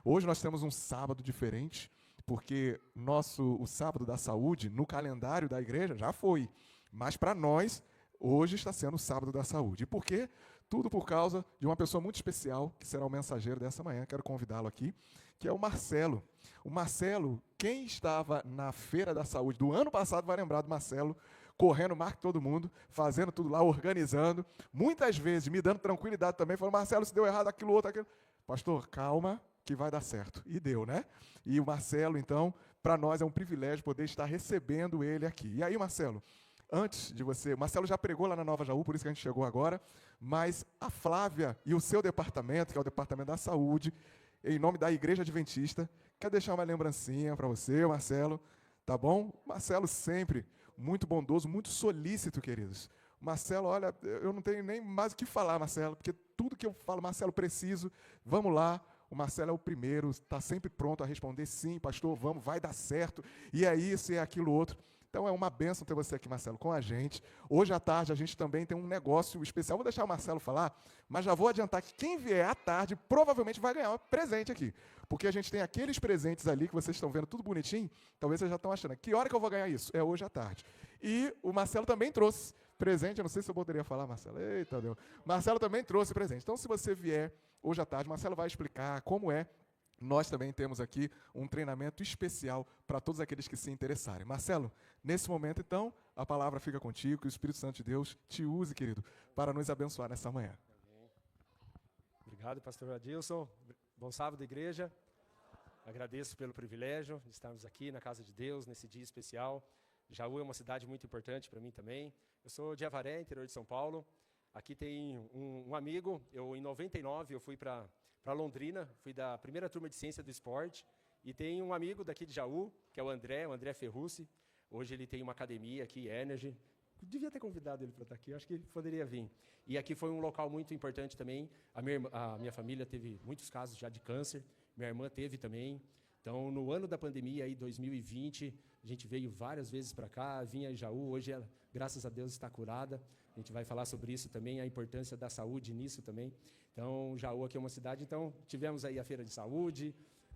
Hoje nós temos um sábado diferente, porque o sábado da saúde, no calendário da igreja, já foi. Mas para nós, hoje está sendo o sábado da saúde. E por quê? Tudo por causa de uma pessoa muito especial, que será o mensageiro dessa manhã. Quero convidá-lo aqui, que é o Marcelo. O Marcelo, quem estava na Feira da Saúde do ano passado vai lembrar do Marcelo, correndo mais que todo mundo, fazendo tudo lá, organizando, muitas vezes me dando tranquilidade também, falando, Marcelo, se deu errado aquilo, outro, aquilo. Pastor, calma, que vai dar certo. E deu, né? E o Marcelo, então, para nós é um privilégio poder estar recebendo ele aqui. E aí, Marcelo, antes de você, Marcelo já pregou lá na Nova Jaú, por isso que a gente chegou agora, mas a Flávia e o seu departamento, que é o Departamento da Saúde, em nome da Igreja Adventista, quer deixar uma lembrancinha para você, Marcelo, tá bom? Marcelo sempre muito bondoso, muito solícito, queridos. Marcelo, olha, eu não tenho nem mais o que falar, Marcelo, porque tudo que eu falo, Marcelo, preciso, vamos lá. O Marcelo é o primeiro, está sempre pronto a responder, sim, pastor, vamos, vai dar certo, e é isso, e é aquilo outro. Então é uma bênção ter você aqui, Marcelo, com a gente. Hoje à tarde a gente também tem um negócio especial. Vou deixar o Marcelo falar, mas já vou adiantar que quem vier à tarde provavelmente vai ganhar um presente aqui. Porque a gente tem aqueles presentes ali que vocês estão vendo tudo bonitinho. Talvez vocês já estão achando, que hora que eu vou ganhar isso? É hoje à tarde. E o Marcelo também trouxe presente. Eu não sei se eu poderia falar, Marcelo. Eita, Deus. Marcelo também trouxe presente. Então, se você vier hoje à tarde, Marcelo vai explicar como é. Nós também temos aqui um treinamento especial para todos aqueles que se interessarem. Marcelo, nesse momento, então, a palavra fica contigo, que o Espírito Santo de Deus te use, querido, para nos abençoar nessa manhã. Obrigado, pastor Adilson. Bom sábado, igreja. Agradeço pelo privilégio de estarmos aqui na casa de Deus, nesse dia especial. Jaú é uma cidade muito importante para mim também. Eu sou de Avaré, interior de São Paulo. Aqui tem um amigo, em 99, eu fui para Londrina, fui da primeira turma de ciência do esporte, e tem um amigo daqui de Jaú, que é o André Ferrucci. Hoje ele tem uma academia aqui, Energy. Devia ter convidado ele para estar aqui, acho que ele poderia vir. E aqui foi um local muito importante também. A minha família teve muitos casos já de câncer, minha irmã teve também. Então, no ano da pandemia, aí, 2020, a gente veio várias vezes para cá, vinha em Jaú, hoje ela, graças a Deus, está curada. A gente vai falar sobre isso também, a importância da saúde nisso também. Então, Jaú aqui é uma cidade, então, tivemos aí a Feira de Saúde,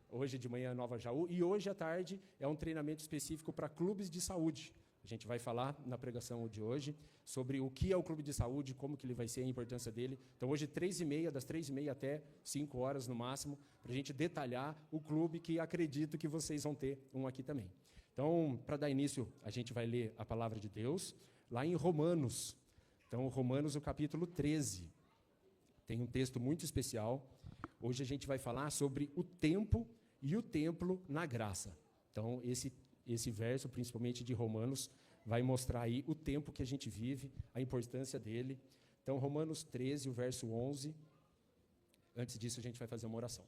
hoje de manhã Nova Jaú, e hoje à tarde é um treinamento específico para clubes de saúde. A gente vai falar na pregação de hoje sobre o que é o clube de saúde, como que ele vai ser, a importância dele. Então, hoje, 3h30, das 3h30 até 5 horas no máximo, para a gente detalhar o clube que acredito que vocês vão ter um aqui também. Então, para dar início, a gente vai ler a palavra de Deus lá em Romanos. Então, Romanos, o capítulo 13. Tem um texto muito especial. Hoje a gente vai falar sobre o tempo e o templo na graça. Então, esse verso, principalmente de Romanos, vai mostrar aí o tempo que a gente vive, a importância dele. Então, Romanos 13, o verso 11. Antes disso, a gente vai fazer uma oração.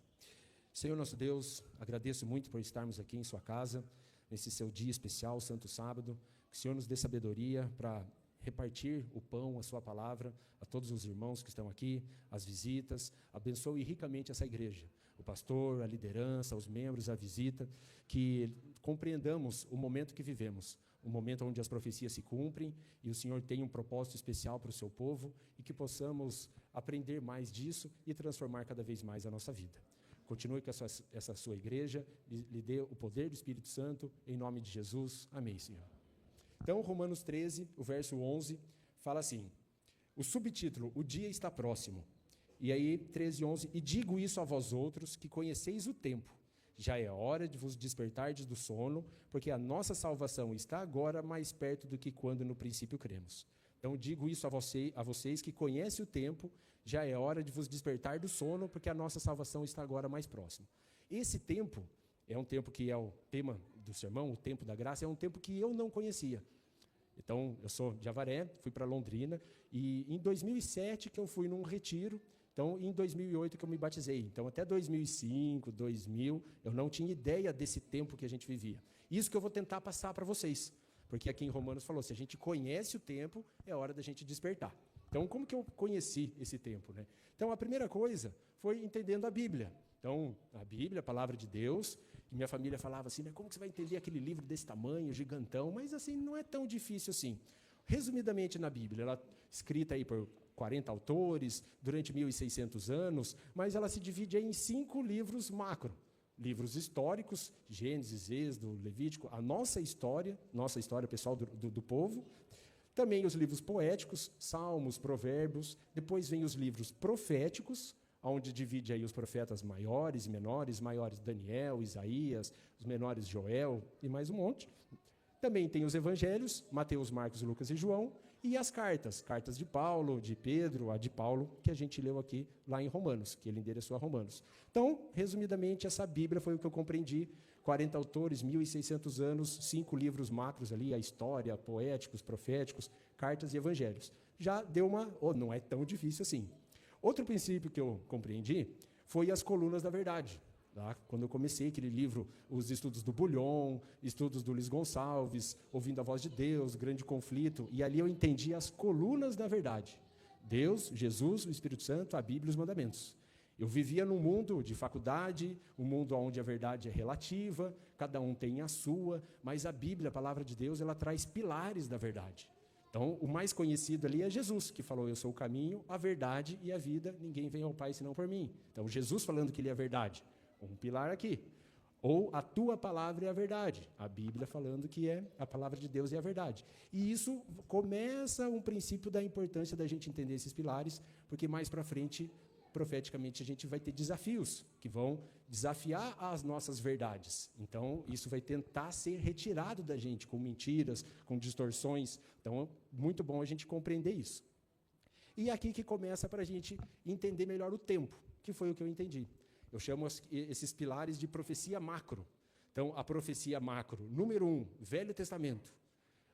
Senhor nosso Deus, agradeço muito por estarmos aqui em sua casa, nesse seu dia especial, Santo Sábado. Que o Senhor nos dê sabedoria para repartir o pão, a sua palavra, a todos os irmãos que estão aqui, as visitas. Abençoe ricamente essa igreja, o pastor, a liderança, os membros, a visita, que compreendamos o momento que vivemos, um momento onde as profecias se cumprem e o Senhor tem um propósito especial para o seu povo e que possamos aprender mais disso e transformar cada vez mais a nossa vida. Continue com essa sua igreja, lhe dê o poder do Espírito Santo, em nome de Jesus. Amém, Senhor. Então, Romanos 13, o verso 11, fala assim, o subtítulo, o dia está próximo. E aí, 13, 11, e digo isso a vós outros, que conheceis o tempo. Já é hora de vos despertardes do sono, porque a nossa salvação está agora mais perto do que quando no princípio cremos. Então, digo isso a vocês que conhecem o tempo, já é hora de vos despertar do sono, porque a nossa salvação está agora mais próximo. Esse tempo é um tempo que é o tema do sermão, o tempo da graça, é um tempo que eu não conhecia. Então, eu sou de Avaré, fui para Londrina, e em 2007 que eu fui num retiro, então em 2008 que eu me batizei. Então, até 2005, 2000, eu não tinha ideia desse tempo que a gente vivia. Isso que eu vou tentar passar para vocês, porque aqui em Romanos falou, se a gente conhece o tempo, é hora da gente despertar. Então, como que eu conheci esse tempo, né? Então, a primeira coisa foi entendendo a Bíblia. Então, a Bíblia, a palavra de Deus, e minha família falava assim, né, como que você vai entender aquele livro desse tamanho, gigantão? Mas, assim, não é tão difícil assim. Resumidamente, na Bíblia, ela é escrita aí por 40 autores, durante 1.600 anos, mas ela se divide em 5 livros macro. livros históricos, Gênesis, Êxodo, Levítico, a nossa história pessoal do povo. Também os livros poéticos, Salmos, Provérbios. Depois vem os livros proféticos, onde divide aí os profetas maiores e menores, maiores Daniel, Isaías, os menores Joel e mais um monte. Também tem os evangelhos, Mateus, Marcos, Lucas e João, e as cartas de Paulo, de Pedro, a de Paulo, que a gente leu aqui lá em Romanos, que ele endereçou a Romanos. Então, resumidamente, essa Bíblia foi o que eu compreendi, 40 autores, 1.600 anos, 5 livros macros ali, a história, poéticos, proféticos, cartas e evangelhos. Já deu não é tão difícil assim. Outro princípio que eu compreendi foi as colunas da verdade. Tá? Quando eu comecei aquele livro, os estudos do Bullion, estudos do Luiz Gonçalves, Ouvindo a Voz de Deus, Grande Conflito, e ali eu entendi as colunas da verdade. Deus, Jesus, o Espírito Santo, a Bíblia e os mandamentos. Eu vivia num mundo de faculdade, um mundo onde a verdade é relativa, cada um tem a sua, mas a Bíblia, a palavra de Deus, ela traz pilares da verdade. Então, o mais conhecido ali é Jesus, que falou, eu sou o caminho, a verdade e a vida, ninguém vem ao Pai senão por mim. Então, Jesus falando que ele é a verdade, um pilar aqui. Ou a tua palavra é a verdade, a Bíblia falando que é a palavra de Deus é a verdade. E isso começa um princípio da importância da gente entender esses pilares, porque mais para frente, profeticamente, a gente vai ter desafios que vão desafiar as nossas verdades. Então, isso vai tentar ser retirado da gente com mentiras, com distorções. Então, muito bom a gente compreender isso. E aqui que começa para a gente entender melhor o tempo, que foi o que eu entendi. Eu chamo esses pilares de profecia macro. Então, a profecia macro, número 1, Velho Testamento.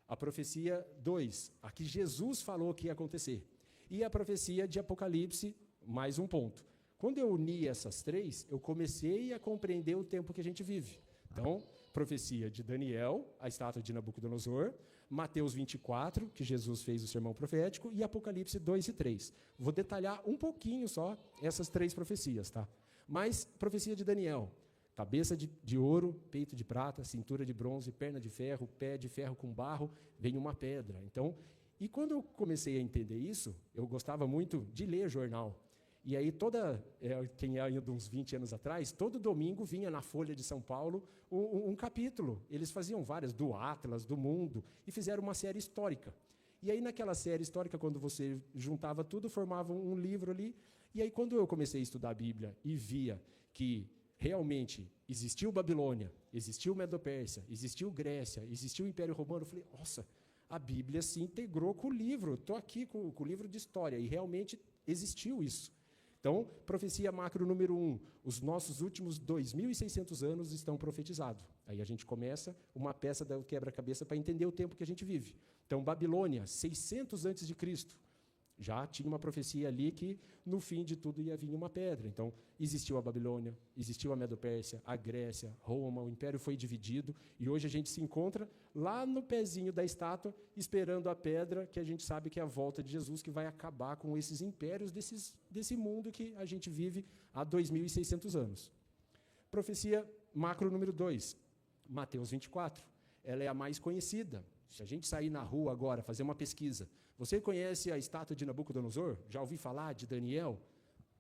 A profecia 2, a que Jesus falou que ia acontecer. E a profecia de Apocalipse, mais um ponto. Quando eu uni essas três, eu comecei a compreender o tempo que a gente vive. Então, profecia de Daniel, a estátua de Nabucodonosor, Mateus 24, que Jesus fez o sermão profético, e Apocalipse 2 e 3. Vou detalhar um pouquinho só essas três profecias, tá? Mas, profecia de Daniel, cabeça de ouro, peito de prata, cintura de bronze, perna de ferro, pé de ferro com barro, vem uma pedra. Então, e quando eu comecei a entender isso, eu gostava muito de ler jornal. E aí, quem é de uns 20 anos atrás, todo domingo vinha na Folha de São Paulo um capítulo. Eles faziam várias, do Atlas, do Mundo, e fizeram uma série histórica. E aí, naquela série histórica, quando você juntava tudo, formava um livro ali. E aí, quando eu comecei a estudar a Bíblia e via que realmente existiu Babilônia, existiu Medo-Pérsia, existiu Grécia, existiu o Império Romano, eu falei, nossa, a Bíblia se integrou com o livro. Estou aqui com o livro de história, e realmente existiu isso. Então, profecia macro número 1, os nossos últimos 2.600 anos estão profetizados. Aí a gente começa uma peça do quebra-cabeça para entender o tempo que a gente vive. Então, Babilônia, 600 antes de Cristo. Já tinha uma profecia ali que, no fim de tudo, ia vir uma pedra. Então, existiu a Babilônia, existiu a Medo-Pérsia, a Grécia, Roma, o Império foi dividido, e hoje a gente se encontra lá no pezinho da estátua, esperando a pedra, que a gente sabe que é a volta de Jesus, que vai acabar com esses impérios desse mundo que a gente vive há 2.600 anos. Profecia macro número 2, Mateus 24. Ela é a mais conhecida. Se a gente sair na rua agora, fazer uma pesquisa, você conhece a estátua de Nabucodonosor? Já ouviu falar de Daniel?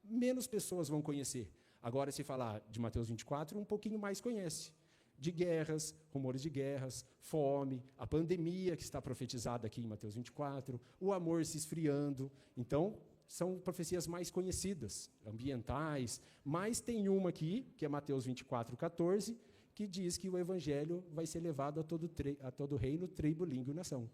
Menos pessoas vão conhecer. Agora, se falar de Mateus 24, um pouquinho mais conhece. De guerras, rumores de guerras, fome, a pandemia que está profetizada aqui em Mateus 24, o amor se esfriando. Então, são profecias mais conhecidas, ambientais, mas tem uma aqui, que é Mateus 24, 14, que diz que o evangelho vai ser levado a todo reino, tribo, língua e nação.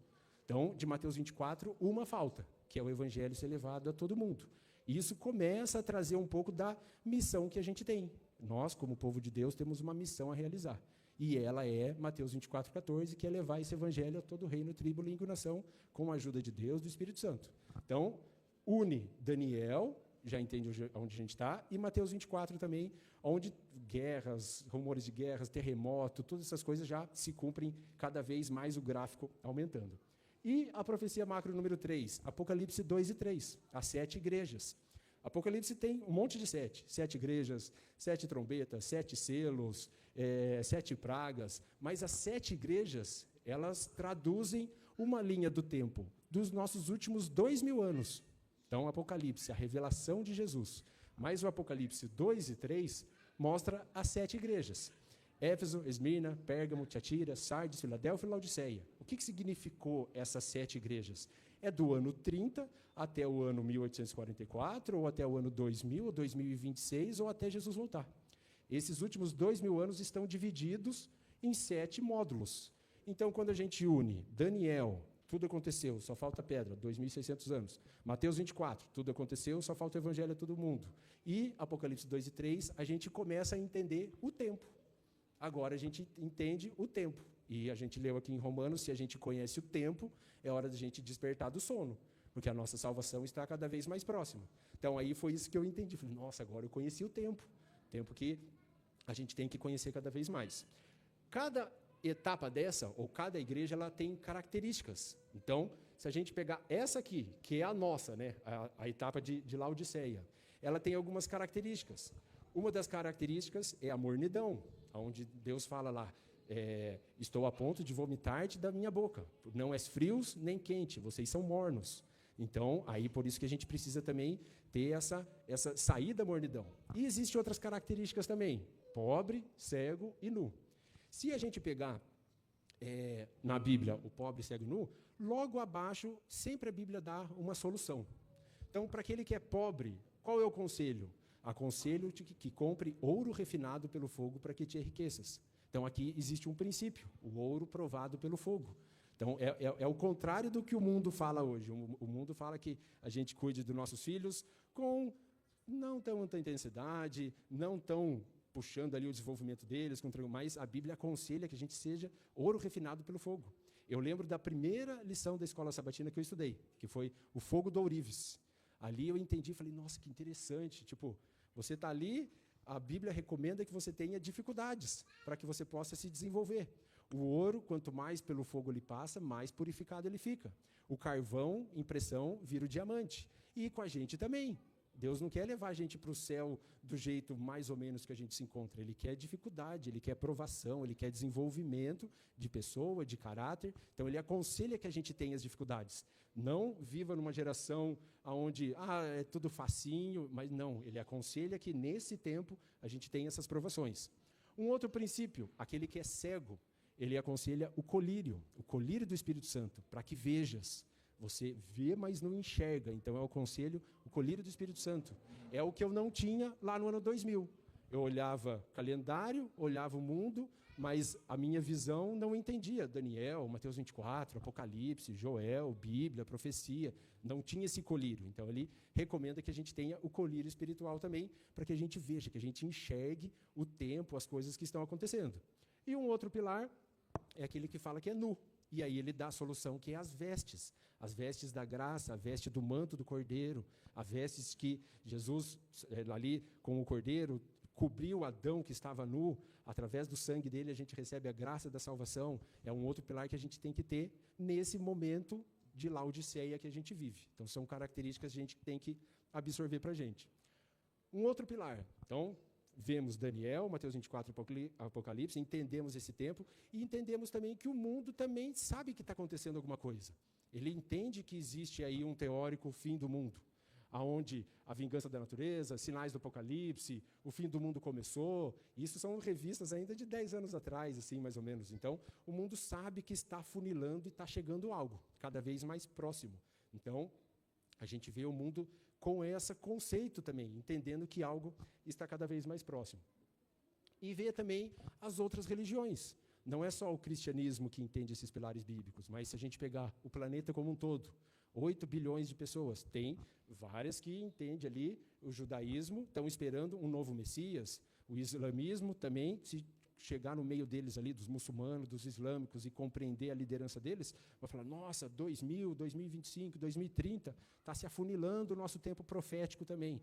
Então, de Mateus 24, uma falta, que é o evangelho ser levado a todo mundo. E isso começa a trazer um pouco da missão que a gente tem. Nós, como povo de Deus, temos uma missão a realizar. E ela é Mateus 24, 14, que é levar esse evangelho a todo reino, tribo, língua e nação, com a ajuda de Deus, do Espírito Santo. Então, une Daniel, já entende onde a gente está, e Mateus 24 também, onde guerras, rumores de guerras, terremoto, todas essas coisas já se cumprem cada vez mais, o gráfico aumentando. E a profecia macro número 3, Apocalipse 2 e 3, as 7 igrejas. Apocalipse tem um monte de 7 igrejas, 7 trombetas, 7 selos, 7 pragas, mas as 7 igrejas, elas traduzem uma linha do tempo dos nossos últimos 2.000 anos. Então, Apocalipse, a revelação de Jesus, mais o Apocalipse 2 e 3, mostra as 7 igrejas. Éfeso, Esmirna, Pérgamo, Tiatira, Sardes, Filadélfia e Laodiceia. O que significou essas 7 igrejas? É do ano 30 até o ano 1844, ou até o ano 2000, ou 2026, ou até Jesus voltar. Esses últimos 2000 anos estão divididos em 7 módulos. Então, quando a gente une Daniel, tudo aconteceu, só falta pedra, 2.600 anos. Mateus 24, tudo aconteceu, só falta o evangelho a todo mundo. E Apocalipse 2 e 3, a gente começa a entender o tempo. Agora a gente entende o tempo. E a gente leu aqui em Romanos, se a gente conhece o tempo, é hora de a gente despertar do sono, porque a nossa salvação está cada vez mais próxima. Então aí foi isso que eu entendi. Falei, nossa, agora eu conheci o tempo que a gente tem que conhecer cada vez mais. Cada etapa dessa, ou cada igreja, ela tem características. Então, se a gente pegar essa aqui, que é a nossa, né, a etapa de Laodiceia, ela tem algumas características. Uma das características é a mornidão, onde Deus fala lá, estou a ponto de vomitar-te da minha boca. Não és frios nem quente, vocês são mornos. Então, aí por isso que a gente precisa também ter essa sair da mornidão. E existem outras características também, pobre, cego e nu. Se a gente pegar na Bíblia o pobre, cego e nu, logo abaixo sempre a Bíblia dá uma solução. Então, para aquele que é pobre, qual é o conselho? Aconselho-te que compre ouro refinado pelo fogo para que te enriqueças. Então, aqui existe um princípio, o ouro provado pelo fogo. Então, é o contrário do que o mundo fala hoje. O mundo fala que a gente cuide dos nossos filhos com não tanta intensidade, não tão puxando ali o desenvolvimento deles, mas a Bíblia aconselha que a gente seja ouro refinado pelo fogo. Eu lembro da primeira lição da escola sabatina que eu estudei, que foi o fogo do ourives. Ali eu entendi, falei, nossa, que interessante, você está ali, a Bíblia recomenda que você tenha dificuldades para que você possa se desenvolver. O ouro, quanto mais pelo fogo ele passa, mais purificado ele fica. O carvão, impressão, vira o diamante. E com a gente também. Deus não quer levar a gente para o céu do jeito mais ou menos que a gente se encontra. Ele quer dificuldade, ele quer provação, ele quer desenvolvimento de pessoa, de caráter. Então, ele aconselha que a gente tenha as dificuldades. Não viva numa geração onde é tudo facinho, mas não. Ele aconselha que, nesse tempo, a gente tenha essas provações. Um outro princípio, aquele que é cego, ele aconselha o colírio do Espírito Santo, para que vejas. Você vê, mas não enxerga. Então, é o conselho, o colírio do Espírito Santo. É o que eu não tinha lá no ano 2000. Eu olhava calendário, olhava o mundo, mas a minha visão não entendia. Daniel, Mateus 24, Apocalipse, Joel, Bíblia, profecia. Não tinha esse colírio. Então, ele recomenda que a gente tenha o colírio espiritual também, para que a gente veja, que a gente enxergue o tempo, as coisas que estão acontecendo. E um outro pilar é aquele que fala que é nu. E aí ele dá a solução, que é as vestes da graça, a veste do manto do Cordeiro, as vestes que Jesus, ali com o Cordeiro, cobriu Adão que estava nu, através do sangue dele a gente recebe a graça da salvação. É um outro pilar que a gente tem que ter nesse momento de Laodiceia que a gente vive. Então são características que a gente tem que absorver para a gente. Um outro pilar, então, vemos Daniel, Mateus 24, Apocalipse, entendemos esse tempo e entendemos também que o mundo também sabe que está acontecendo alguma coisa. Ele entende que existe aí um teórico fim do mundo, aonde a vingança da natureza, sinais do Apocalipse, o fim do mundo começou. Isso são revistas ainda de 10 anos atrás, assim, mais ou menos. Então, o mundo sabe que está funilando e está chegando algo, cada vez mais próximo. Então, a gente vê o mundo com esse conceito também, entendendo que algo está cada vez mais próximo. E vê também as outras religiões. Não é só o cristianismo que entende esses pilares bíblicos, mas se a gente pegar o planeta como um todo, 8 bilhões de pessoas, tem várias que entendem ali o judaísmo, estão esperando um novo Messias, o islamismo também, se chegar no meio deles ali, dos muçulmanos, dos islâmicos, e compreender a liderança deles, vai falar, nossa, 2000, 2025, 2030, está se afunilando o nosso tempo profético também.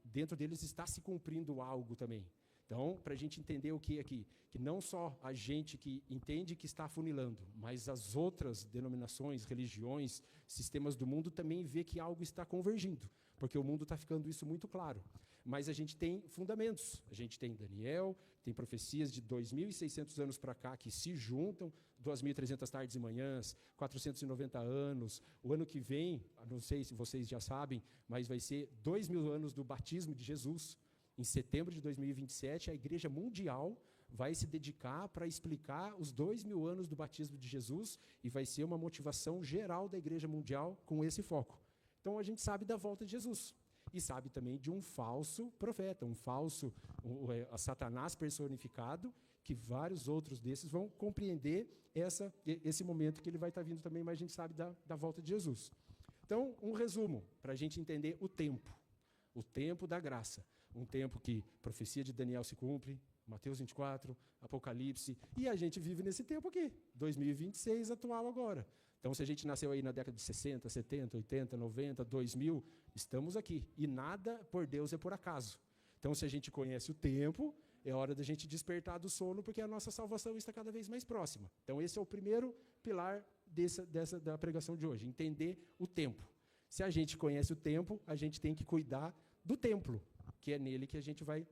Dentro deles está se cumprindo algo também. Então, para a gente entender o que aqui, que não só a gente que entende que está afunilando, mas as outras denominações, religiões, sistemas do mundo também vê que algo está convergindo, porque o mundo está ficando isso muito claro. Mas a gente tem fundamentos, a gente tem Daniel, tem profecias de 2.600 anos para cá que se juntam, 2.300 tardes e manhãs, 490 anos, o ano que vem, não sei se vocês já sabem, mas vai ser 2.000 anos do batismo de Jesus. em setembro de 2027, a Igreja Mundial vai se dedicar para explicar os 2000 anos do batismo de Jesus e vai ser uma motivação geral da Igreja Mundial com esse foco. Então, a gente sabe da volta de Jesus e sabe também de um falso profeta, a Satanás personificado, que vários outros desses vão compreender esse momento que ele vai estar vindo também, mas a gente sabe da volta de Jesus. Então, um resumo, para a gente entender o tempo da graça. Um tempo que a profecia de Daniel se cumpre, Mateus 24, Apocalipse, e a gente vive nesse tempo aqui, 2026, atual agora. Então, se a gente nasceu aí na década de 60, 70, 80, 90, 2000, estamos aqui. E nada por Deus é por acaso. Então, se a gente conhece o tempo, é hora da gente despertar do sono, porque a nossa salvação está cada vez mais próxima. Então, esse é o primeiro pilar da pregação de hoje, entender o tempo. Se a gente conhece o tempo, a gente tem que cuidar do templo, que é nele que a gente vai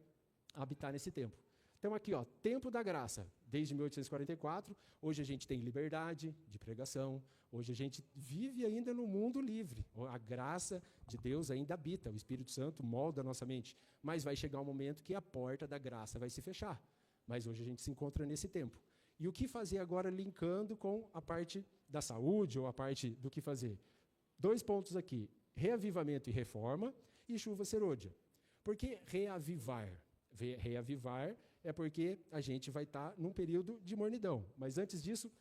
habitar nesse tempo. Então, aqui, tempo da graça, desde 1844, hoje a gente tem liberdade de pregação, hoje a gente vive ainda no mundo livre, a graça de Deus ainda habita, o Espírito Santo molda a nossa mente, mas vai chegar um momento que a porta da graça vai se fechar, mas hoje a gente se encontra nesse tempo. E o que fazer agora linkando com a parte da saúde, ou a parte do que fazer? 2 pontos aqui, reavivamento e reforma, e chuva serôdia. Por que reavivar? Reavivar é porque a gente vai estar num período de mornidão. Mas antes disso,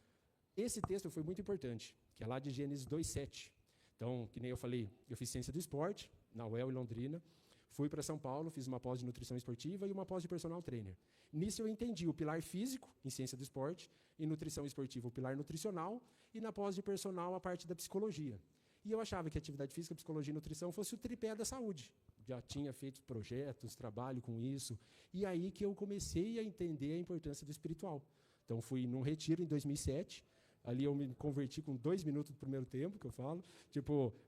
esse texto foi muito importante, que é lá de Gênesis 2:7. Então, que nem eu falei, eu fiz ciência do esporte, na UEL em Londrina, fui para São Paulo, fiz uma pós de nutrição esportiva e uma pós de personal trainer. Nisso eu entendi o pilar físico, em ciência do esporte, e nutrição esportiva, o pilar nutricional, e na pós de personal, a parte da psicologia. E eu achava que atividade física, psicologia e nutrição fosse o tripé da saúde. Já tinha feito projetos, trabalho com isso. E aí que eu comecei a entender a importância do espiritual. Então, fui num retiro em 2007. Ali eu me converti com 2 minutos do primeiro tempo, que eu falo.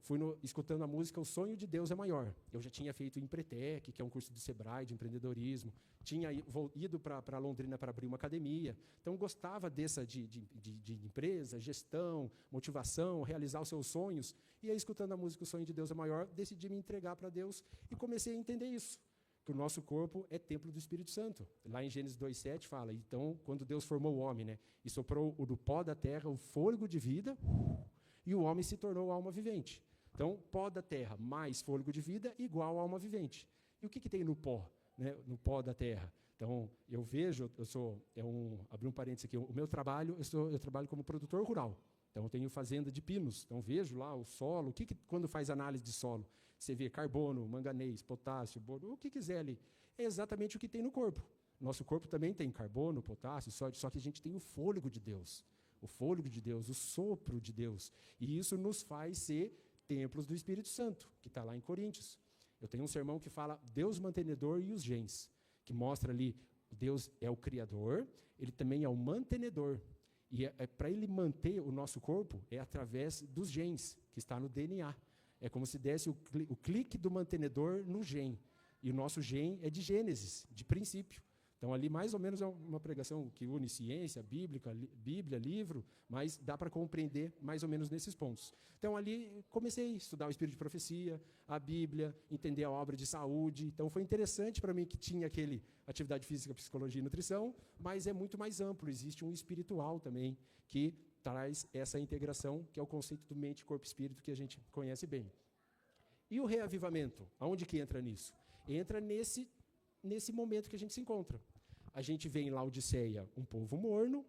Fui escutando a música O Sonho de Deus é Maior. Eu já tinha feito Empretec, que é um curso do Sebrae, de empreendedorismo. Tinha ido para Londrina para abrir uma academia. Então, gostava de empresa, gestão, motivação, realizar os seus sonhos. E aí, escutando a música O Sonho de Deus é Maior, decidi me entregar para Deus e comecei a entender isso. Que o nosso corpo é templo do Espírito Santo. Lá em Gênesis 2:7 fala, então, quando Deus formou o homem, né, e soprou do pó da terra o fôlego de vida, e o homem se tornou alma vivente. Então, pó da terra mais fôlego de vida igual a alma vivente. E o que tem no pó, né, no pó da terra? Então, eu vejo, abri um parênteses aqui, o meu trabalho, eu trabalho como produtor rural. Então, eu tenho fazenda de pinos. Então, vejo lá o solo. Quando faz análise de solo, você vê carbono, manganês, potássio, boro, o que quiser ali. É exatamente o que tem no corpo. Nosso corpo também tem carbono, potássio, sódio, só que a gente tem o fôlego de Deus. O fôlego de Deus, o sopro de Deus. E isso nos faz ser templos do Espírito Santo, que está lá em Coríntios. Eu tenho um sermão que fala Deus mantenedor e os gens, que mostra ali, Deus é o Criador, Ele também é o mantenedor. E para Ele manter o nosso corpo, é através dos gens, que está no DNA. É como se desse o clique do mantenedor no gen. E o nosso gen é de Gênesis, de princípio. Então, ali, mais ou menos, é uma pregação que une ciência, Bíblia, livro, mas dá para compreender mais ou menos nesses pontos. Então, ali, comecei a estudar o Espírito de Profecia, a Bíblia, entender a obra de saúde. Então, foi interessante para mim que tinha aquele atividade física, psicologia e nutrição, mas é muito mais amplo. Existe um espiritual também, que traz essa integração, que é o conceito do mente, corpo e espírito, que a gente conhece bem. E o reavivamento? Aonde que entra nisso? Entra nesse momento que a gente se encontra. A gente vê em Laodiceia um povo morno,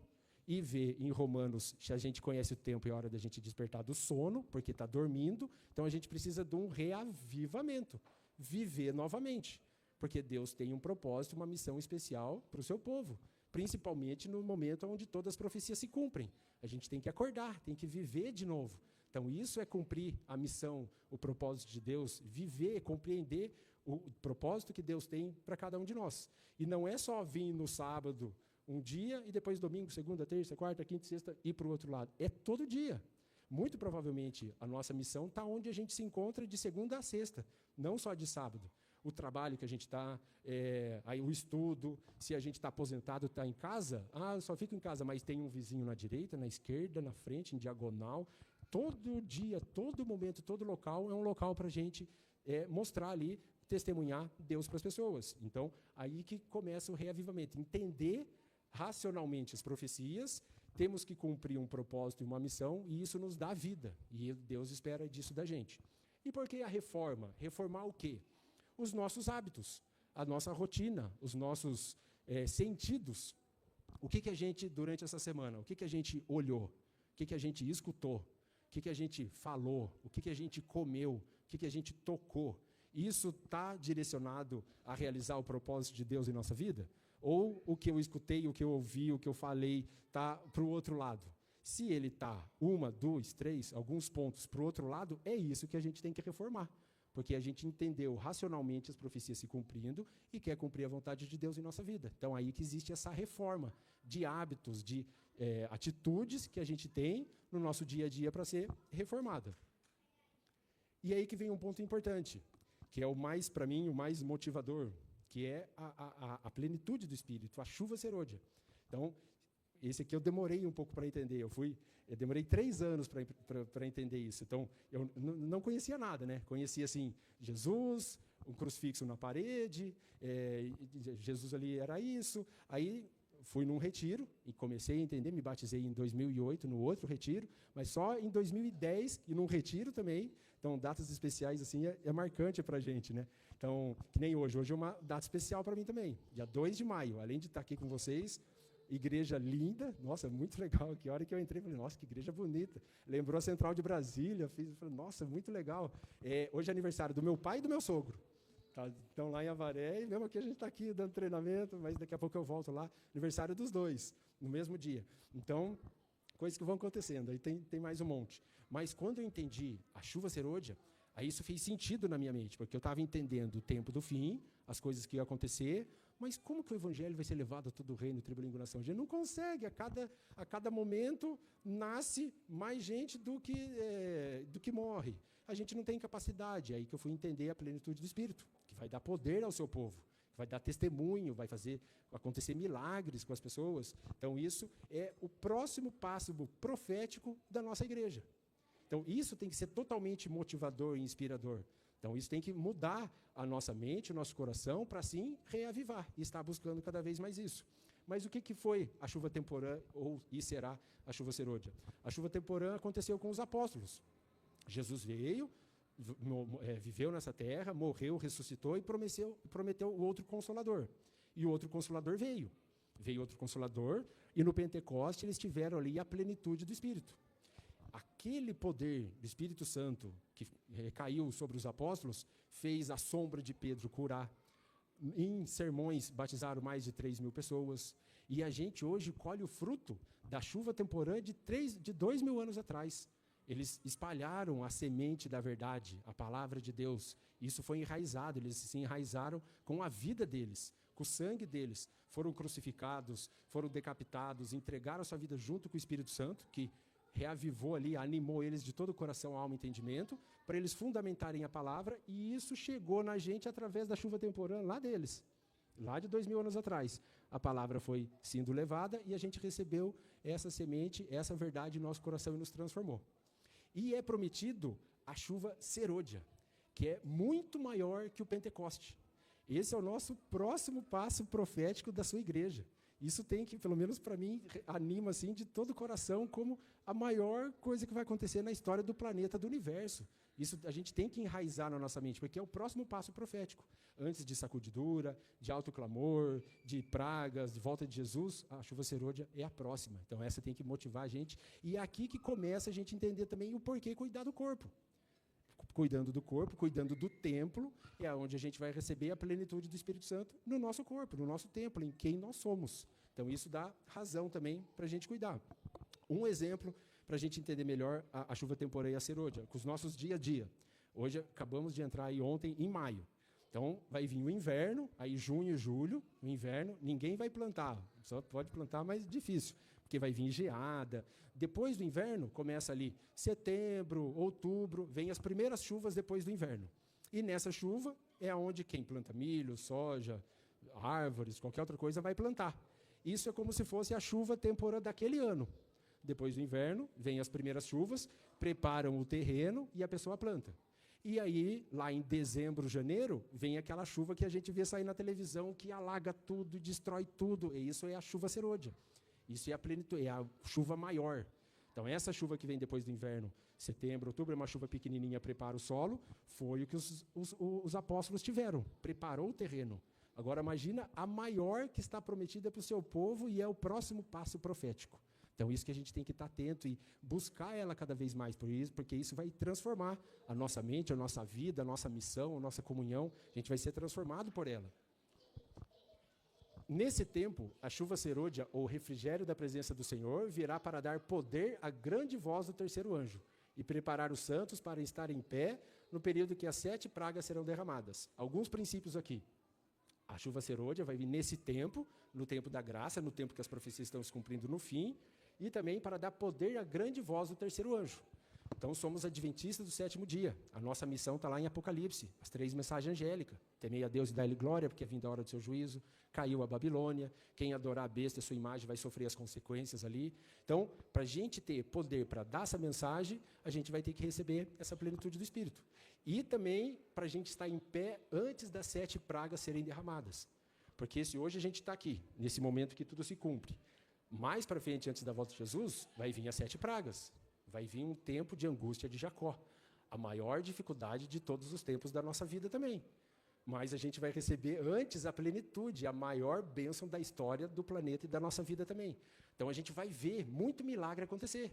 e vê em Romanos, se a gente conhece o tempo, é hora da gente despertar do sono, porque está dormindo, então a gente precisa de um reavivamento, viver novamente, porque Deus tem um propósito, uma missão especial para o seu povo, principalmente no momento onde todas as profecias se cumprem. A gente tem que acordar, tem que viver de novo. Então, isso é cumprir a missão, o propósito de Deus, viver, compreender o propósito que Deus tem para cada um de nós. E não é só vir no sábado um dia e depois domingo, segunda, terça, quarta, quinta, sexta ir para o outro lado. É todo dia. Muito provavelmente a nossa missão está onde a gente se encontra de segunda a sexta, não só de sábado. O trabalho que a gente está, aí o estudo, se a gente está aposentado, está em casa, eu só fico em casa, mas tem um vizinho na direita, na esquerda, na frente, em diagonal. Todo dia, todo momento, todo local é um local para a gente mostrar ali testemunhar Deus para as pessoas. Então, aí que começa o reavivamento. Entender racionalmente as profecias, temos que cumprir um propósito e uma missão, e isso nos dá vida. E Deus espera disso da gente. E por que a reforma? Reformar o quê? Os nossos hábitos, a nossa rotina, os nossos sentidos. O que a gente, durante essa semana, o que a gente olhou? O que a gente escutou? O que a gente falou? O que a gente comeu? O que a gente tocou? Isso está direcionado a realizar o propósito de Deus em nossa vida? Ou o que eu escutei, o que eu ouvi, o que eu falei, está para o outro lado? Se ele está 1, 2, 3, alguns pontos para o outro lado, é isso que a gente tem que reformar. Porque a gente entendeu racionalmente as profecias se cumprindo e quer cumprir a vontade de Deus em nossa vida. Então, aí que existe essa reforma de hábitos, de atitudes que a gente tem no nosso dia a dia para ser reformada. E aí que vem um ponto importante, que é o mais, para mim, o mais motivador, que é a plenitude do Espírito, a chuva serôdia. Então, esse aqui eu demorei um pouco para entender. Eu demorei 3 anos para entender isso. Então, eu não conhecia nada, né? Conhecia, assim, Jesus, um crucifixo na parede, Jesus ali era isso. Aí, fui num retiro e comecei a entender, me batizei em 2008, no outro retiro, mas só em 2010 e num retiro também. Então, datas especiais, assim, é marcante para a gente, né? Então, que nem hoje. Hoje é uma data especial para mim também, dia 2 de maio. Além de estar aqui com vocês, igreja linda, nossa, muito legal. Que hora que eu entrei, falei, nossa, que igreja bonita. Lembrou a Central de Brasília, falei, nossa, muito legal. Hoje é aniversário do meu pai e do meu sogro. Tá, então, lá em Avaré, e mesmo aqui a gente está aqui dando treinamento, mas daqui a pouco eu volto lá, aniversário dos dois, no mesmo dia. Então, coisas que vão acontecendo, aí tem mais um monte. Mas quando eu entendi a chuva serôdia, aí isso fez sentido na minha mente, porque eu estava entendendo o tempo do fim, as coisas que iam acontecer, mas como que o evangelho vai ser levado a todo o reino, tribo, língua, nação? A gente não consegue, a cada momento nasce mais gente do que morre. A gente não tem capacidade, é aí que eu fui entender a plenitude do Espírito, que vai dar poder ao seu povo, que vai dar testemunho, vai fazer acontecer milagres com as pessoas. Então, isso é o próximo passo profético da nossa igreja. Então, isso tem que ser totalmente motivador e inspirador. Então, isso tem que mudar a nossa mente, o nosso coração, para, assim, reavivar e estar buscando cada vez mais isso. Mas o que foi a chuva temporã, e será a chuva serôdia? A chuva temporã aconteceu com os apóstolos. Jesus veio, viveu nessa terra, morreu, ressuscitou e prometeu o outro Consolador. E o outro Consolador veio. Veio outro Consolador, e no Pentecoste eles tiveram ali a plenitude do Espírito. Aquele poder do Espírito Santo que recaiu sobre os apóstolos fez a sombra de Pedro curar. Em sermões batizaram mais de 3.000 pessoas. E a gente hoje colhe o fruto da chuva temporã de 2.000 anos atrás. Eles espalharam a semente da verdade, a palavra de Deus. Isso foi enraizado, eles se enraizaram com a vida deles, com o sangue deles. Foram crucificados, foram decapitados, entregaram a sua vida junto com o Espírito Santo, que reavivou ali, animou eles de todo o coração, alma e entendimento, para eles fundamentarem a palavra, e isso chegou na gente através da chuva temporã lá deles, lá de 2.000 anos atrás. A palavra foi sendo levada e a gente recebeu essa semente, essa verdade em nosso coração e nos transformou. E é prometido a chuva serôdia, que é muito maior que o Pentecoste. Esse é o nosso próximo passo profético da sua igreja. Isso tem que, pelo menos para mim, anima assim, de todo o coração, como a maior coisa que vai acontecer na história do planeta, do universo. Isso a gente tem que enraizar na nossa mente, porque é o próximo passo profético. Antes de sacudidura, de alto clamor, de pragas, de volta de Jesus, a chuva serôdia é a próxima. Então essa tem que motivar a gente. E é aqui que começa a gente entender também o porquê cuidar do corpo. Cuidando do corpo, cuidando do templo, é onde a gente vai receber a plenitude do Espírito Santo no nosso corpo, no nosso templo, em quem nós somos. Então, isso dá razão também para a gente cuidar. Um exemplo para a gente entender melhor a chuva temporã e a serôdia, com os nossos dia a dia. Hoje, acabamos de entrar aí ontem, em maio. Então, vai vir o inverno, aí junho e julho, o inverno, ninguém vai plantar. Só pode plantar, mas difícil, porque vai vir geada. Depois do inverno, começa ali setembro, outubro, vem as primeiras chuvas depois do inverno. E nessa chuva é onde quem planta milho, soja, árvores, qualquer outra coisa, vai plantar. Isso é como se fosse a chuva temporã daquele ano. Depois do inverno, vem as primeiras chuvas, preparam o terreno e a pessoa planta. E aí, lá em dezembro, janeiro, vem aquela chuva que a gente vê sair na televisão, que alaga tudo, destrói tudo. E isso é a chuva serôdia. Isso é a plenitude, é a chuva maior. Então, essa chuva que vem depois do inverno, setembro, outubro, é uma chuva pequenininha, prepara o solo, foi o que os apóstolos tiveram, preparou o terreno. Agora, imagina a maior que está prometida para o seu povo e é o próximo passo profético. Então, isso que a gente tem que estar atento e buscar ela cada vez mais, porque isso vai transformar a nossa mente, a nossa vida, a nossa missão, a nossa comunhão. A gente vai ser transformado por ela. Nesse tempo, a chuva serôdia, ou refrigério da presença do Senhor, virá para dar poder à grande voz do terceiro anjo e preparar os santos para estar em pé no período que as 7 pragas serão derramadas. Alguns princípios aqui. A chuva serôdia vai vir nesse tempo, no tempo da graça, no tempo que as profecias estão se cumprindo no fim, e também para dar poder à grande voz do terceiro anjo. Então, somos adventistas do 7º dia. A nossa missão está lá em Apocalipse, as 3 mensagens angélicas. Temei a Deus e dá-lhe glória, porque é vinda a hora do seu juízo. Caiu a Babilônia. Quem adorar a besta e a sua imagem vai sofrer as consequências ali. Então, para a gente ter poder para dar essa mensagem, a gente vai ter que receber essa plenitude do Espírito. E também para a gente estar em pé antes das 7 pragas serem derramadas. Porque se hoje a gente está aqui, nesse momento que tudo se cumpre, mais para frente, antes da volta de Jesus, vai vir as 7 pragas. Vai vir um tempo de angústia de Jacó. A maior dificuldade de todos os tempos da nossa vida também. Mas a gente vai receber antes a plenitude, a maior bênção da história do planeta e da nossa vida também. Então a gente vai ver muito milagre acontecer.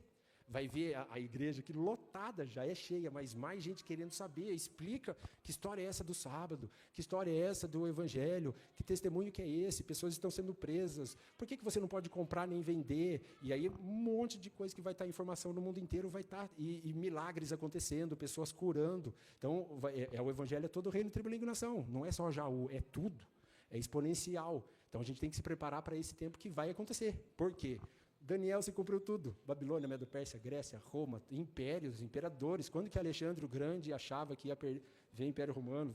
Vai ver a igreja que lotada, já é cheia, mas mais gente querendo saber. Explica que história é essa do sábado, que história é essa do evangelho, que testemunho que é esse, pessoas estão sendo presas, por que você não pode comprar nem vender? E aí um monte de coisa que vai estar, informação no mundo inteiro vai estar, e milagres acontecendo, pessoas curando. Então, o evangelho é todo o reino, tribo, língua e nação, não é só Jaú, é tudo, é exponencial. Então a gente tem que se preparar para esse tempo que vai acontecer. Por quê? Daniel se cumpriu tudo. Babilônia, Medo-Pérsia, Grécia, Roma, impérios, imperadores. Quando que Alexandre o Grande achava que ia ver o Império Romano?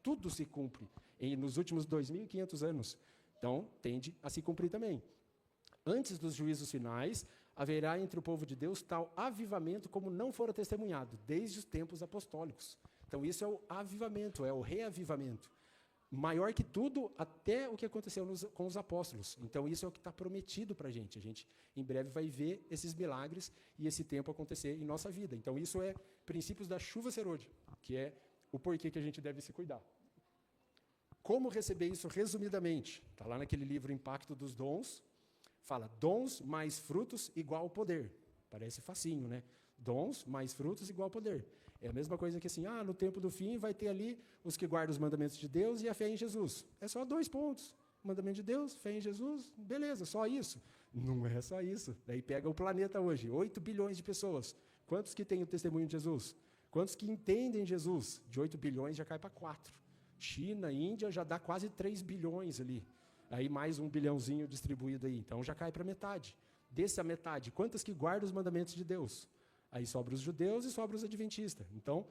Tudo se cumpre nos últimos 2.500 anos. Então, tende a se cumprir também. Antes dos juízos finais, haverá entre o povo de Deus tal avivamento como não fora testemunhado, desde os tempos apostólicos. Então, isso é o avivamento, é o reavivamento. Maior que tudo, até o que aconteceu com os apóstolos. Então, isso é o que está prometido para a gente. A gente, em breve, vai ver esses milagres e esse tempo acontecer em nossa vida. Então, isso é princípios da chuva serôdia, que é o porquê que a gente deve se cuidar. Como receber isso resumidamente? Está lá naquele livro Impacto dos Dons. Fala, dons mais frutos igual poder. Parece facinho, né? Dons mais frutos igual poder. É a mesma coisa que assim, no tempo do fim vai ter ali os que guardam os mandamentos de Deus e a fé em Jesus. É só 2 pontos. Mandamento de Deus, fé em Jesus, beleza, só isso. Não é só isso. Daí pega o planeta hoje, 8 bilhões de pessoas. Quantos que têm o testemunho de Jesus? Quantos que entendem Jesus? De 8 bilhões já cai para 4. China, Índia já dá quase 3 bilhões ali. Aí mais 1 bilhãozinho distribuído aí. Então já cai para metade. Dessa metade, quantas que guardam os mandamentos de Deus? Aí sobra os judeus e sobra os adventistas. Então,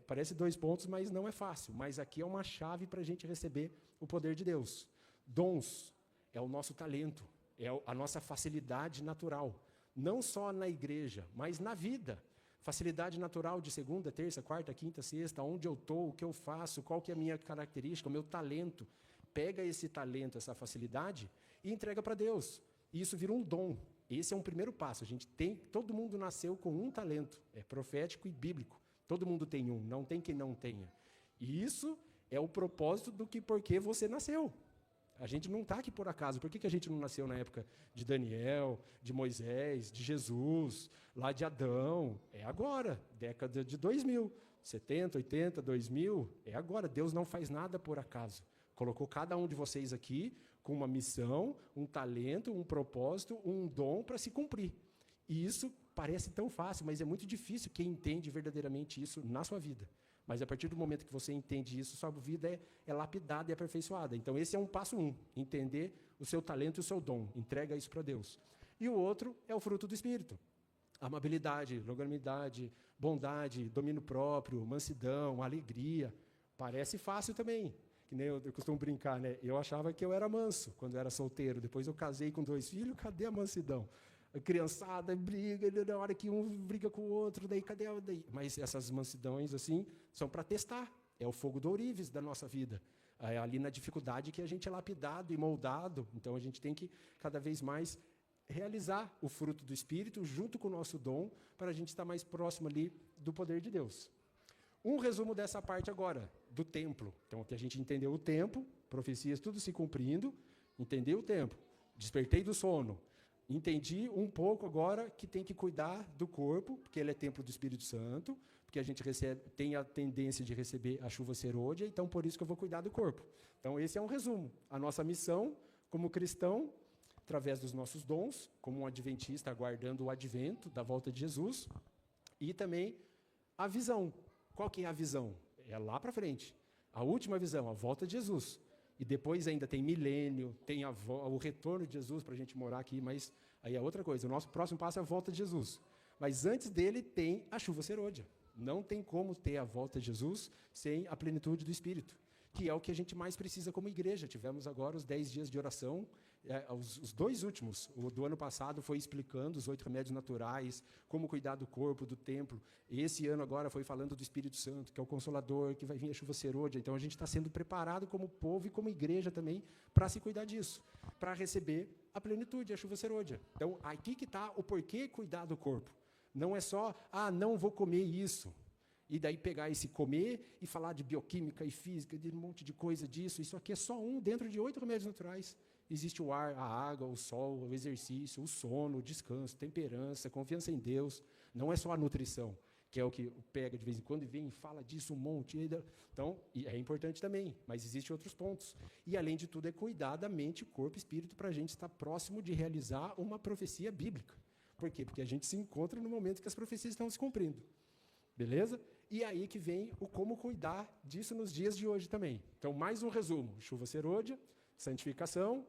parece 2 pontos, mas não é fácil. Mas aqui é uma chave para a gente receber o poder de Deus. Dons é o nosso talento, é a nossa facilidade natural. Não só na igreja, mas na vida. Facilidade natural de segunda, terça, quarta, quinta, sexta, onde eu estou, o que eu faço, qual que é a minha característica, o meu talento. Pega esse talento, essa facilidade e entrega para Deus. E isso vira um dom. Esse é um primeiro passo. Todo mundo nasceu com um talento, é profético e bíblico. Todo mundo tem um, não tem quem não tenha. E isso é o propósito do que porque você nasceu. A gente não está aqui por acaso. Por que a gente não nasceu na época de Daniel, de Moisés, de Jesus, lá de Adão? É agora, década de 2000, 70, 80, 2000, é agora. Deus não faz nada por acaso. Colocou cada um de vocês aqui com uma missão, um talento, um propósito, um dom para se cumprir. E isso parece tão fácil, mas é muito difícil quem entende verdadeiramente isso na sua vida. Mas a partir do momento que você entende isso, sua vida é lapidada e aperfeiçoada. Então esse é um passo 1, entender o seu talento e o seu dom. Entrega isso para Deus. E o outro é o fruto do Espírito. Amabilidade, longanimidade, bondade, domínio próprio, mansidão, alegria. Parece fácil também. Que nem eu costumo brincar, né? Eu achava que eu era manso quando eu era solteiro. Depois eu casei com 2 filhos, cadê a mansidão? A criançada briga, na hora que um briga com o outro, daí cadê a... Daí? Mas essas mansidões, assim, são para testar. É o fogo do ourives da nossa vida. É ali na dificuldade que a gente é lapidado e moldado. Então, a gente tem que, cada vez mais, realizar o fruto do Espírito junto com o nosso dom, para a gente estar mais próximo ali do poder de Deus. Um resumo dessa parte agora, do templo. Então, aqui a gente entendeu o tempo, profecias tudo se cumprindo, entendeu o tempo, despertei do sono, entendi um pouco agora que tem que cuidar do corpo, porque ele é templo do Espírito Santo, porque a gente tem a tendência de receber a chuva serôdia, então por isso que eu vou cuidar do corpo. Então, esse é um resumo. A nossa missão como cristão, através dos nossos dons, como um adventista aguardando o advento da volta de Jesus, e também a visão. Qual que é a visão? É lá para frente. A última visão, a volta de Jesus. E depois ainda tem milênio, tem o retorno de Jesus para a gente morar aqui, mas aí é outra coisa. O nosso próximo passo é a volta de Jesus. Mas antes dele tem a chuva serôdia. Não tem como ter a volta de Jesus sem a plenitude do Espírito, que é o que a gente mais precisa como igreja. Tivemos agora os 10 dias de oração, os 2 últimos, o do ano passado foi explicando os 8 remédios naturais, como cuidar do corpo, do templo. Esse ano agora foi falando do Espírito Santo, que é o Consolador, que vai vir a chuva serôdia. Então a gente está sendo preparado como povo e como igreja também para se cuidar disso, para receber a plenitude, a chuva serôdia. Então aqui que está o porquê cuidar do corpo. Não é só, não vou comer isso. E daí pegar esse comer e falar de bioquímica e física, de um monte de coisa disso. Isso aqui é só um dentro de 8 remédios naturais. Existe o ar, a água, o sol, o exercício, o sono, o descanso, temperança, confiança em Deus. Não é só a nutrição, que é o que pega de vez em quando e vem e fala disso um monte. Então, é importante também, mas existem outros pontos. E, além de tudo, é cuidar da mente, corpo e espírito para a gente estar próximo de realizar uma profecia bíblica. Por quê? Porque a gente se encontra no momento que as profecias estão se cumprindo. Beleza? E aí que vem o como cuidar disso nos dias de hoje também. Então, mais um resumo. Chuva serôdia, santificação,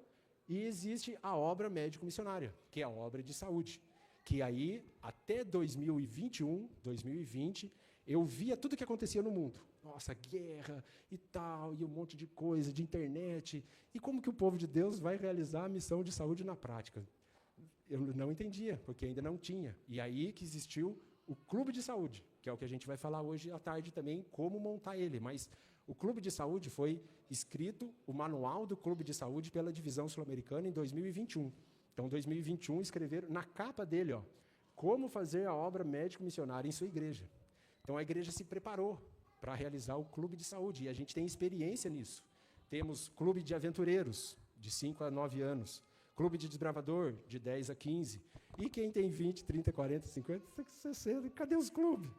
e existe a obra médico-missionária, que é a obra de saúde. Que aí, até 2021, 2020, eu via tudo o que acontecia no mundo. Nossa, guerra e tal, e um monte de coisa, de internet. E como que o povo de Deus vai realizar a missão de saúde na prática? Eu não entendia, porque ainda não tinha. E aí que existiu o Clube de Saúde, que é o que a gente vai falar hoje à tarde também, como montar ele. Mas o Clube de Saúde foi escrito, o manual do Clube de Saúde pela Divisão Sul-Americana em 2021. Então, em 2021, escreveram na capa dele, como fazer a obra médico-missionária em sua igreja. Então, a igreja se preparou para realizar o Clube de Saúde, e a gente tem experiência nisso. Temos Clube de Aventureiros, de 5 a 9 anos. Clube de Desbravador, de 10 a 15. E quem tem 20, 30, 40, 50, 60, cadê os clubes?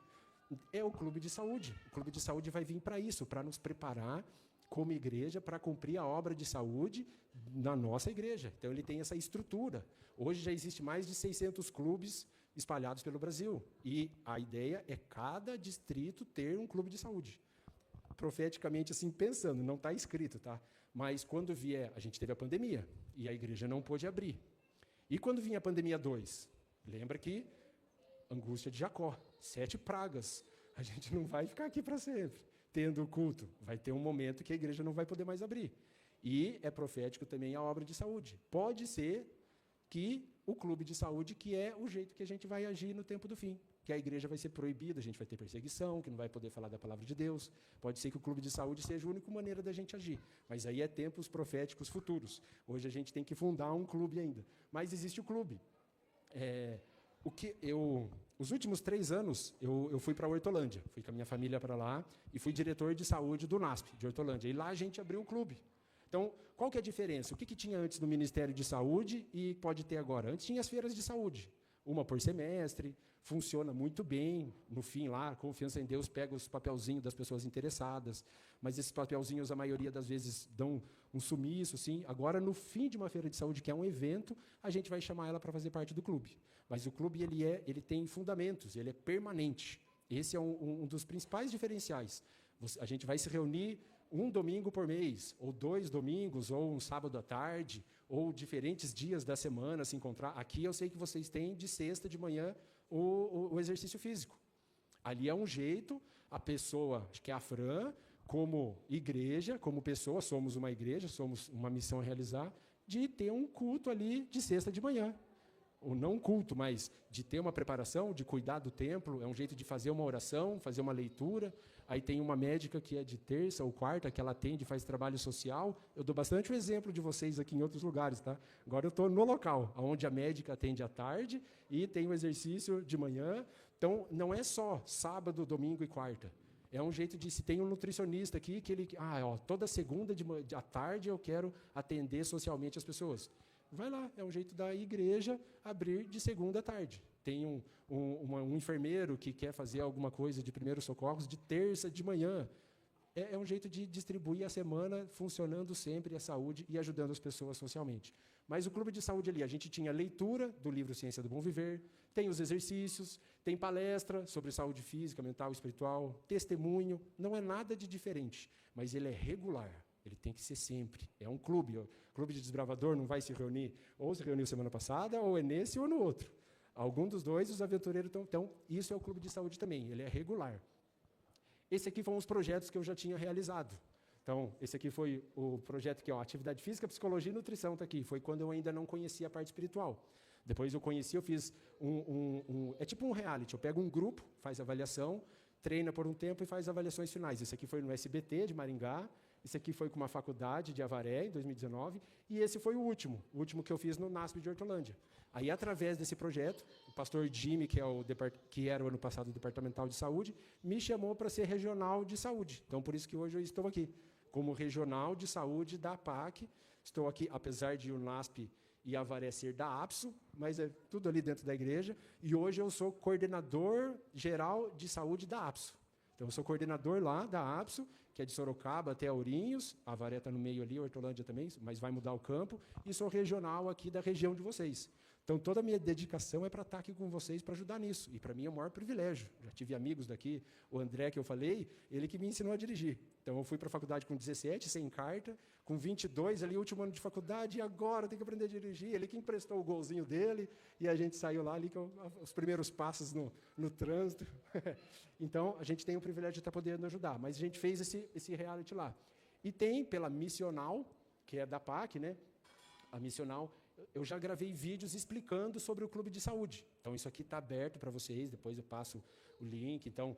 É o Clube de Saúde. O Clube de Saúde vai vir para isso, para nos preparar como igreja para cumprir a obra de saúde na nossa igreja. Então, ele tem essa estrutura. Hoje já existe mais de 600 clubes espalhados pelo Brasil. E a ideia é cada distrito ter um clube de saúde. Profeticamente, assim, pensando, não está escrito, tá? Mas quando vier, a gente teve a pandemia, e a igreja não pôde abrir. E quando vinha a pandemia 2? Lembra que angústia de Jacó, 7 pragas. A gente não vai ficar aqui para sempre, tendo o culto. Vai ter um momento que a igreja não vai poder mais abrir. E é profético também a obra de saúde. Pode ser que o clube de saúde, que é o jeito que a gente vai agir no tempo do fim, que a igreja vai ser proibida, a gente vai ter perseguição, que não vai poder falar da palavra de Deus. Pode ser que o clube de saúde seja a única maneira da gente agir. Mas aí é tempos proféticos futuros. Hoje a gente tem que fundar um clube ainda. Mas existe o clube. Os últimos 3 anos, eu fui para a Hortolândia. Fui com a minha família para lá e fui diretor de saúde do NASP, de Hortolândia. E lá a gente abriu o clube. Então, qual que é a diferença? O que tinha antes no Ministério de Saúde e pode ter agora? Antes tinha as feiras de saúde, uma por semestre, funciona muito bem. No fim, lá, Confiança em Deus pega os papelzinhos das pessoas interessadas, mas esses papelzinhos, a maioria das vezes, dão um sumiço, sim. Agora, no fim de uma feira de saúde, que é um evento, a gente vai chamar ela para fazer parte do clube. Mas o clube ele tem fundamentos, ele é permanente. Esse é um dos principais diferenciais. A gente vai se reunir um domingo por mês, ou 2 domingos, ou um sábado à tarde, ou diferentes dias da semana se encontrar. Aqui eu sei que vocês têm de sexta de manhã o exercício físico. Ali é um jeito, a pessoa, acho que é a Fran, como igreja, como pessoa, somos uma igreja, somos uma missão a realizar, de ter um culto ali de sexta de manhã. o não culto, mas de ter uma preparação, de cuidar do templo, é um jeito de fazer uma oração, fazer uma leitura. Aí tem uma médica que é de terça ou quarta, que ela atende, faz trabalho social. Eu dou bastante o exemplo de vocês aqui em outros lugares, tá? Agora eu estou no local, onde a médica atende à tarde e tem o exercício de manhã. Então, não é só sábado, domingo e quarta. É um jeito de, se tem um nutricionista aqui, que ele, toda segunda à tarde eu quero atender socialmente as pessoas. Vai lá, é um jeito da igreja abrir de segunda à tarde. Tem um enfermeiro que quer fazer alguma coisa de primeiros socorros de terça de manhã. É um jeito de distribuir a semana funcionando sempre a saúde e ajudando as pessoas socialmente. Mas o clube de saúde ali, a gente tinha leitura do livro Ciência do Bom Viver, tem os exercícios, tem palestra sobre saúde física, mental e espiritual, testemunho, não é nada de diferente, mas ele é regular, ele tem que ser sempre. É um clube, o clube de desbravador não vai se reunir, ou se reuniu semana passada, ou é nesse ou no outro. Algum dos dois, os aventureiros estão. Então, isso é o clube de saúde também, ele é regular. Esse aqui foram os projetos que eu já tinha realizado. Então, esse aqui foi o projeto que é atividade física, psicologia e nutrição, está aqui. Foi quando eu ainda não conhecia a parte espiritual. Depois eu conheci, eu fiz é tipo um reality. Eu pego um grupo, faz avaliação, treina por um tempo e faz avaliações finais. Esse aqui foi no SBT de Maringá, esse aqui foi com uma faculdade de Avaré, em 2019, e esse foi o último que eu fiz no NASP de Hortolândia. Aí, através desse projeto, o pastor Jimmy, que era o ano passado o departamental de saúde, me chamou para ser regional de saúde. Então, por isso que hoje eu estou aqui, como regional de saúde da APAC. Estou aqui, apesar de o NASP e Avaré ser da APSO, mas é tudo ali dentro da igreja, e hoje eu sou coordenador geral de saúde da APSO. Então, eu sou coordenador lá da APSO, que é de Sorocaba até Ourinhos, a Avaré está no meio ali, Hortolândia também, mas vai mudar o campo, e sou regional aqui da região de vocês. Então, toda a minha dedicação é para estar aqui com vocês para ajudar nisso. E, para mim, é o maior privilégio. Já tive amigos daqui, o André, que eu falei, ele que me ensinou a dirigir. Então, eu fui para a faculdade com 17, sem carta, com 22, ali, último ano de faculdade, e agora tem que aprender a dirigir. Ele que emprestou o golzinho dele, e a gente saiu lá, ali, os primeiros passos no trânsito. Então, a gente tem o privilégio de estar podendo ajudar. Mas a gente fez esse reality lá. E tem, pela Missional, que é da PAC, né? A Missional, eu já gravei vídeos explicando sobre o clube de saúde. Então, isso aqui está aberto para vocês, depois eu passo o link. Então,